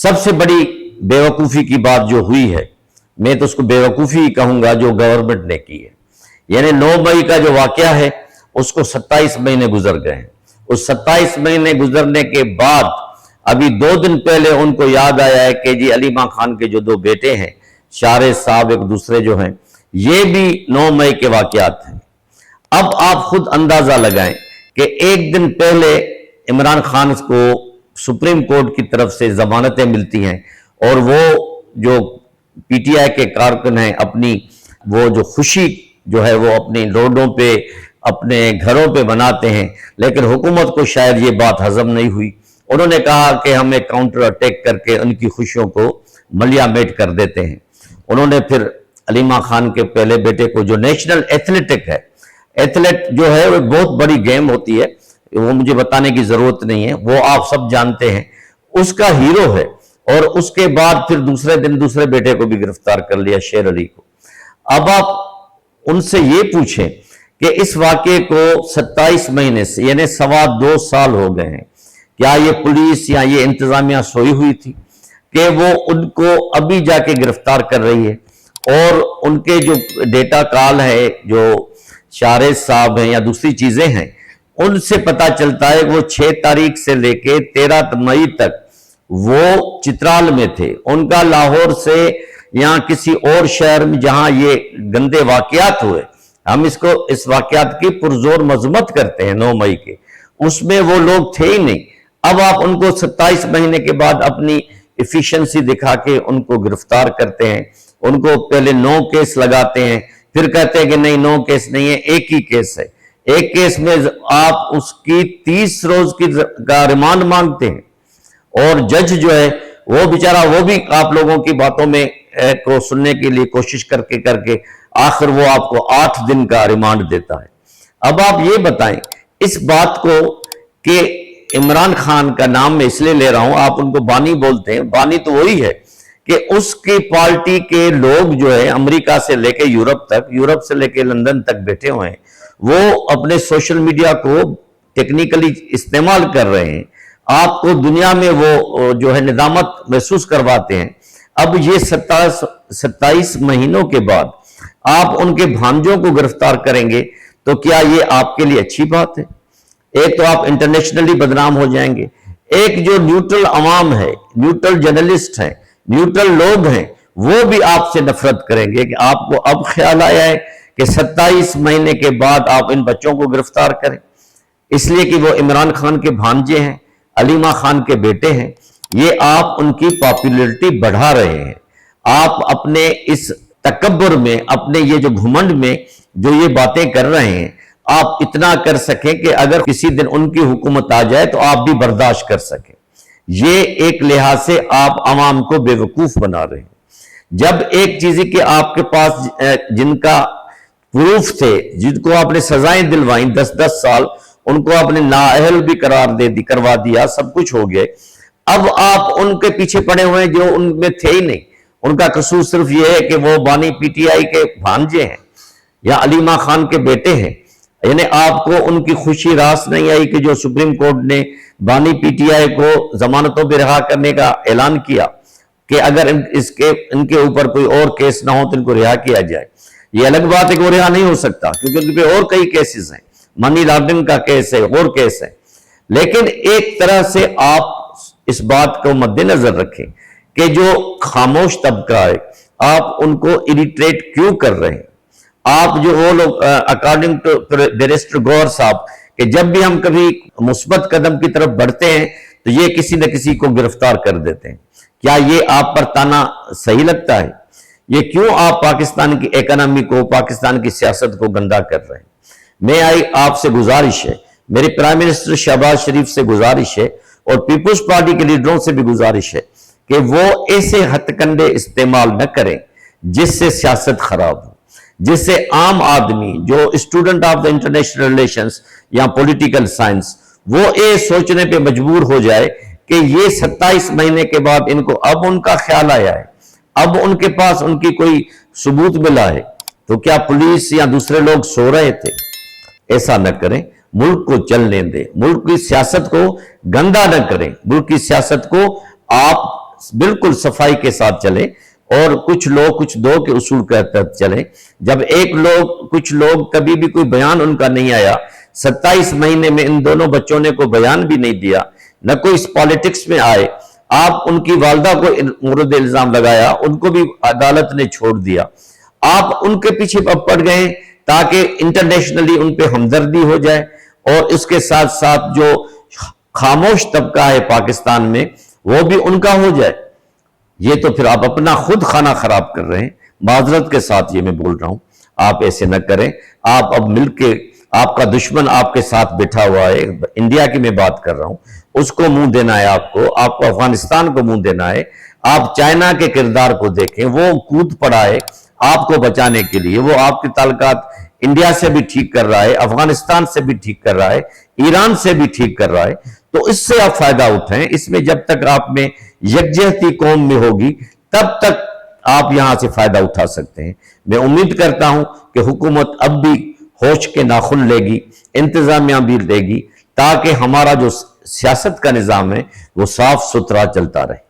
सबसे बड़ी बेवकूफ़ी की बात जो हुई है, मैं तो उसको बेवकूफ़ी कहूँगा, जो गवर्नमेंट ने की है। यानी 9 मई का जो वाक़या है उसको 27 महीने गुजर गए हैं। उस 27 महीने गुजरने के बाद अभी 2 दिन पहले उनको याद आया है कि जी अली मां खान के जो 2 बेटे हैं, शारे साहब एक दूसरे जो हैं, ये भी 9 मई के वाक़यात हैं। अब आप खुद अंदाजा लगाएं कि एक दिन पहले इमरान खान को सुप्रीम कोर्ट की तरफ से जमानतें मिलती हैं और वो जो पीटीआई के कारकुन हैं अपनी वो जो खुशी जो है वो अपनी रोडों पे अपने घरों पे बनाते हैं, लेकिन हुकूमत को शायद ये बात हजम नहीं हुई। उन्होंने कहा कि हम एक काउंटर अटैक करके उनकी खुशियों को मलियामेट कर देते हैं। उन्होंने फिर अली मां खान के पहले बेटे को, जो नेशनल एथलेटिक है, एथलेट जो है वो बहुत बड़ी गेम होती है, वो मुझे बताने की जरूरत नहीं है, वो आप सब जानते हैं, उसका हीरो है। और उसके बाद फिर दूसरे दिन दूसरे बेटे को भी गिरफ्तार कर लिया, शेर अली को। अब आप उनसे ये पूछें कि इस वाक़े को 27 महीने से यानी 2.25 साल हो गए हैं, क्या ये पुलिस या ये इंतजामिया सोई हुई थी कि वो उनको अभी जाके गिरफ्तार कर रही है? और उनके जो डेटा कॉल है, जो शारे साहब हैं या दूसरी चीजें हैं, उनसे पता चलता है कि वो 6 तारीख से लेके 13 मई तक वो चित्राल में थे। उनका लाहौर से या किसी और शहर में जहां ये गंदे वाकयात हुए, हम इस वाकयात की पुरजोर मजम्मत करते हैं 9 मई के, उसमें वो लोग थे ही नहीं। अब आप उनको 27 महीने के बाद अपनी एफिशिएंसी दिखा के उनको गिरफ्तार करते हैं, उनको पहले 9 केस लगाते हैं, फिर कहते हैं कि नहीं 9 केस नहीं है, एक ही केस है। एक केस में आप उसकी 30 रोज का रिमांड मांगते हैं और जज जो है वो बेचारा, वो भी आप लोगों की बातों में को सुनने के लिए कोशिश करके आखिर वो आपको 8 दिन का रिमांड देता है। अब आप ये बताएं इस बात को कि इमरान खान का नाम मैं इसलिए ले रहा हूं, आप उनको बानी बोलते हैं, बानी तो वही है कि उसकी पार्टी के लोग जो है अमेरिका से लेके यूरोप तक, यूरोप से लेके लंदन तक बैठे हुए हैं, वो अपने सोशल मीडिया को टेक्निकली इस्तेमाल कर रहे हैं, आपको दुनिया में वो जो है निदामत महसूस करवाते हैं। अब ये 27 महीनों के बाद आप उनके भांजों को गिरफ्तार करेंगे तो क्या ये आपके लिए अच्छी बात है? एक तो आप इंटरनेशनली बदनाम हो जाएंगे, एक जो न्यूट्रल अवाम है, न्यूट्रल जर्नलिस्ट हैं, न्यूट्रल लोग हैं, वो भी आपसे नफरत करेंगे कि आपको अब ख्याल आया है कि 27 महीने के बाद आप इन बच्चों को गिरफ्तार करें, इसलिए कि वो इमरान खान के भांजे हैं, अली मां खान के बेटे हैं। ये आप उनकी पॉपुलैरिटी बढ़ा रहे हैं। आप अपने इस तकब्बुर में, अपने ये जो घुमंड में जो ये बातें कर रहे हैं, आप इतना कर सकें कि अगर किसी दिन उनकी हुकूमत आ जाए तो आप भी बर्दाश्त कर सकें। ये एक लिहाज से आप आवाम को बेवकूफ बना रहे हैं। जब एक चीज कि आपके पास जिनका प्रूफ थे, जिनको आपने सजाएं दिलवाई 10-10 साल, उनको आपने नाअहल भी करवा दिया, सब कुछ हो गया, अब आप उनके पीछे पड़े हुए हैं जो उनमें थे ही नहीं। उनका कसूर सिर्फ यह है कि वो बानी पीटीआई के भांजे हैं या अली मां खान के बेटे हैं। यानी आपको उनकी खुशी रास नहीं आई कि जो सुप्रीम कोर्ट ने बानी पीटीआई को जमानतों पर रिहा करने का ऐलान किया कि अगर इनके ऊपर कोई और केस ना हो तो इनको रिहा किया जाए। ये अलग बात है कि वो रिहा नहीं हो सकता क्योंकि उन पर और कई केसेस हैं, मनी लॉन्ड्रिंग का केस है और केस है। लेकिन एक तरह से आप इस बात को मद्देनजर रखें कि जो खामोश तबका है, आप उनको इरिटेट क्यों कर रहे हैं? आप जो वो लोग अकॉर्डिंग टू बैरिस्टर गौहर साहब कि जब भी हम कभी मुस्बत कदम की तरफ बढ़ते हैं तो ये किसी न किसी को गिरफ्तार कर देते हैं। क्या ये आप पर ताना सही लगता है? ये क्यों आप पाकिस्तान की इकोनॉमी को, पाकिस्तान की सियासत को गंदा कर रहे हैं? मैं आपसे गुजारिश है, मेरे प्राइम मिनिस्टर शहबाज शरीफ से गुजारिश है और पीपुल्स पार्टी के लीडरों से भी गुजारिश है कि वो ऐसे हथकंडे इस्तेमाल न करें जिससे सियासत खराब हो, जिससे आम आदमी जो student of the international relations या पॉलिटिकल साइंस, वो ये सोचने पे मजबूर हो जाए कि ये 27 महीने के बाद इनको अब उनका ख्याल आया है, अब उनके पास उनकी कोई सबूत मिला है, तो क्या पुलिस या दूसरे लोग सो रहे थे? ऐसा न करें, मुल्क को चलने दें, मुल्क की सियासत को गंदा न करें, मुल्क की सियासत को आप बिल्कुल सफाई के साथ चले और कुछ लोग कुछ दो के उसूल के तहत चले। जब कुछ लोग कभी भी कोई बयान उनका नहीं आया, 27 महीने में इन दोनों बच्चों ने कोई बयान भी नहीं दिया, न कोई इस पॉलिटिक्स में आए। आप उनकी वालदा को मुर्द इल्जाम लगाया, उनको भी अदालत ने छोड़ दिया। आप उनके पीछे पड़ गए ताकि इंटरनेशनली उन पे हमदर्दी हो जाए, और इसके साथ साथ जो खामोश तबका है पाकिस्तान में वो भी उनका हो जाए। ये तो फिर आप अपना खुद खाना खराब कर रहे हैं। माजरत के साथ ये मैं बोल रहा हूं, आप ऐसे न करें। आप अब मिलके, आपका दुश्मन आपके साथ बैठा हुआ है, इंडिया की मैं बात कर रहा हूं, उसको मुंह देना है आपको अफगानिस्तान को मुंह देना है। आप चाइना के किरदार को देखें, वो कूद पड़ा है आपको बचाने के लिए। वो आपके ताल्लुकात इंडिया से भी ठीक कर रहा है, अफगानिस्तान से भी ठीक कर रहा है, ईरान से भी ठीक कर रहा है। तो इससे आप फायदा उठाएं। इसमें जब तक आप में यकजहती कौम में होगी तब तक आप यहां से फायदा उठा सकते हैं। मैं उम्मीद करता हूं कि हुकूमत अब भी होश के नाखुन लेगी, इंतजामिया भी लेगी, ताकि हमारा जो सियासत का निजाम है वो साफ सुथरा चलता रहे।